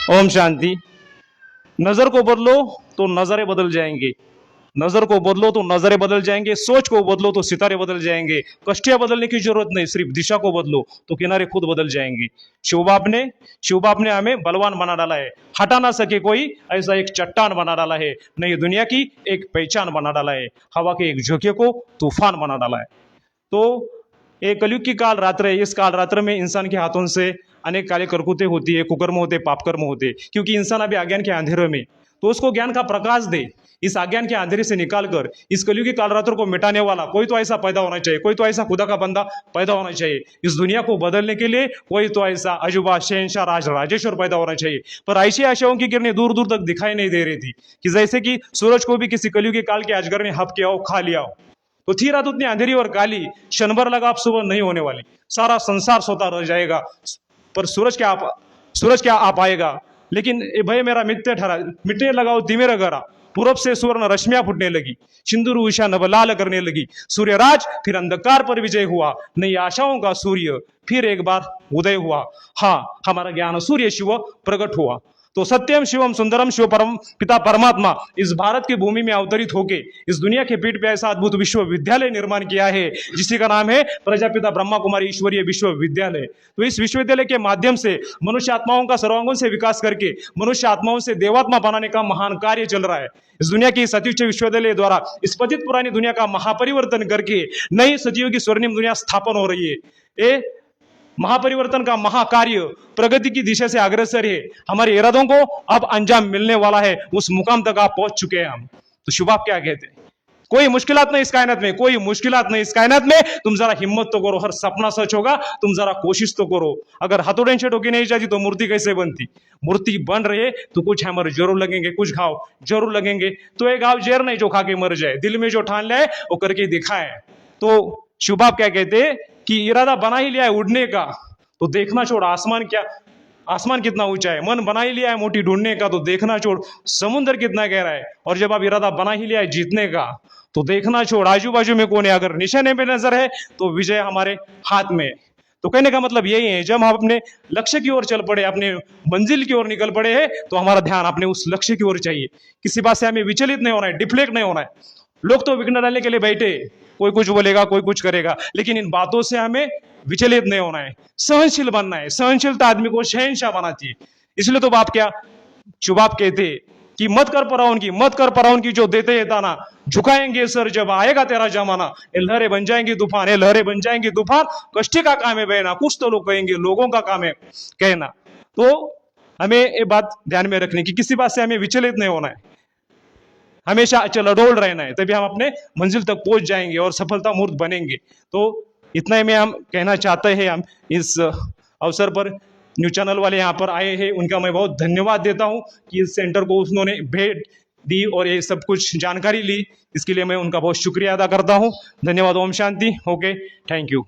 ओम शांति। नजर को बदलो तो नजरें बदल जाएंगे, नजर को बदलो तो नजरें बदल जाएंगे, सोच को बदलो तो सितारे बदल जाएंगे। कश्तियां बदलने की जरूरत नहीं, सिर्फ दिशा को बदलो तो किनारे खुद बदल जाएंगे। शिव बाप ने हमें बलवान बना डाला है, हटा ना सके कोई ऐसा एक चट्टान बना डाला है, नई दुनिया की एक पहचान बना डाला है, हवा के एक झोंके को तूफान बना डाला है। तो ये कलयुग की काल रात्र है। इस काल रात्र में इंसान के हाथों से अनेक काले करतूतें होती है, कुकर्म होते, पापकर्म होते, क्योंकि इंसान अभी अज्ञान के अंधेरे में। तो उसको ज्ञान का प्रकाश दे, इस अज्ञान के अंधेरे से निकालकर इस कलयुग की काल रात्र को मिटाने वाला कोई तो ऐसा पैदा होना चाहिए, कोई तो ऐसा खुदा का बंदा पैदा होना चाहिए। इस दुनिया को बदलने के लिए कोई तो ऐसा अजूबा शहनशाह राजेश्वर पैदा होना चाहिए। पर ऐसी आशाओं की किरणें दूर दूर तक दिखाई नहीं दे रही थी कि जैसे कि सूरज को भी किसी कलयुग के काल के अजगर ने हप किया हो, खा लिया हो। तो थी रात उतनी अंधेरी और काली, क्षण भर लगा आप सुबह नहीं होने वाली, सारा संसार सोता रह जाएगा, पर सूरज क्या आ पाएगा। लेकिन ये भय मेरा मिथ्या ठहरा, मिटने लगाओ तिमिर गरा, पूरब से सुवर्ण रश्मियां फूटने लगी, सिंदूर उषा नवलाल करने लगी, सूर्यराज फिर अंधकार पर विजय हुआ, नई आशाओं का सूर्य फिर एक बार उदय हुआ। हाँ, हमारा ज्ञान सूर्य शिव प्रकट हुआ। तो सत्यम शिवम सुंदरम शिव परम पिता परमात्मा इस भारत की भूमि में अवतरित होके इस दुनिया के पीठ पे ऐसा अद्भुत विश्वविद्यालय निर्माण किया है जिसी का नाम है प्रजापिता ब्रह्मा कुमारी ईश्वरीय विश्वविद्यालय। तो इस विश्वविद्यालय के माध्यम से मनुष्य आत्माओं का सर्वांगों से विकास करके मनुष्य आत्माओं से देवात्मा बनाने का महान कार्य चल रहा है। इस दुनिया की सतीउच्च विश्वविद्यालय द्वारा इस पतित पुरानी दुनिया का महापरिवर्तन करके नई सदियों की स्वर्णिम दुनिया स्थापन हो रही है। ये महापरिवर्तन का महाकार्य प्रगति की दिशा से अग्रसर है। हमारे इरादों को अब अंजाम मिलने वाला है, उस मुकाम तक आप पहुंच चुके हैं हम। तो शुभ आप क्या कहते हैं? कोई मुश्किलात नहीं इस कायनात में, कोई मुश्किलात नहीं इस कायनात में। तुम जरा हिम्मत तो करो, हर सपना सच होगा, तुम जरा कोशिश तो करो। अगर हथौड़े से ठोकी नहीं जाती तो मूर्ति कैसे बनती? मूर्ति बन रही तो कुछ हमारे जरूर लगेंगे, कुछ घाव जरूर लगेंगे। तो एक घाव जहर नहीं जो खा के मर जाए, दिल में जो ठान ले वो करके दिखाए। तो शुभ आप क्या कहते हैं कि इरादा बना ही लिया है उड़ने का तो देखना छोड़ आसमान कितना ऊंचा है। मन बना ही लिया है मोटी ढूंढने का तो देखना छोड़ समुद्र कितना गहरा है। और जब आप इरादा बना ही लिया है जीतने का तो देखना छोड़ आजू बाजू में कौन है। अगर निशाने पे नजर है तो विजय हमारे हाथ में है। तो कहने का मतलब यही है, जब हम अपने लक्ष्य की ओर चल पड़े, अपने मंजिल की ओर निकल पड़े हैं तो हमारा ध्यान अपने उस लक्ष्य की ओर चाहिए। किसी बात से हमें विचलित नहीं होना है, डिफ्लेक्ट नहीं होना है। लोग तो विघ्न डालने के लिए बैठे, कोई कुछ बोलेगा, कोई कुछ करेगा, लेकिन इन बातों से हमें विचलित नहीं होना है, सहनशील बनना है। सहनशीलता आदमी को शहनशाह बनाती है। इसलिए तो बाप क्या शुभाप कहते कि मत कर पराउन की जो देते हैं ताना, झुकाएंगे सर जब आएगा तेरा जमाना। ये लहरें बन जाएंगी तूफान, ये लहरें बन जाएंगी तूफान, कष्टी का काम है बहना, कुछ तो लोग कहेंगे, लोगों का काम है कहना। तो हमें ये बात ध्यान में रखने की, किसी बात से हमें विचलित नहीं होना है, हमेशा चलडोल रहना है, तभी हम अपने मंजिल तक पहुंच जाएंगे और सफलता मूर्त बनेंगे। तो इतना ही में हम कहना चाहते हैं। हम इस अवसर पर न्यूज चैनल वाले यहाँ पर आए हैं, उनका मैं बहुत धन्यवाद देता हूँ कि इस सेंटर को उन्होंने भेंट दी और ये सब कुछ जानकारी ली। इसके लिए मैं उनका बहुत शुक्रिया अदा करता हूँ। धन्यवाद। ओम शांति। Okay, thank you.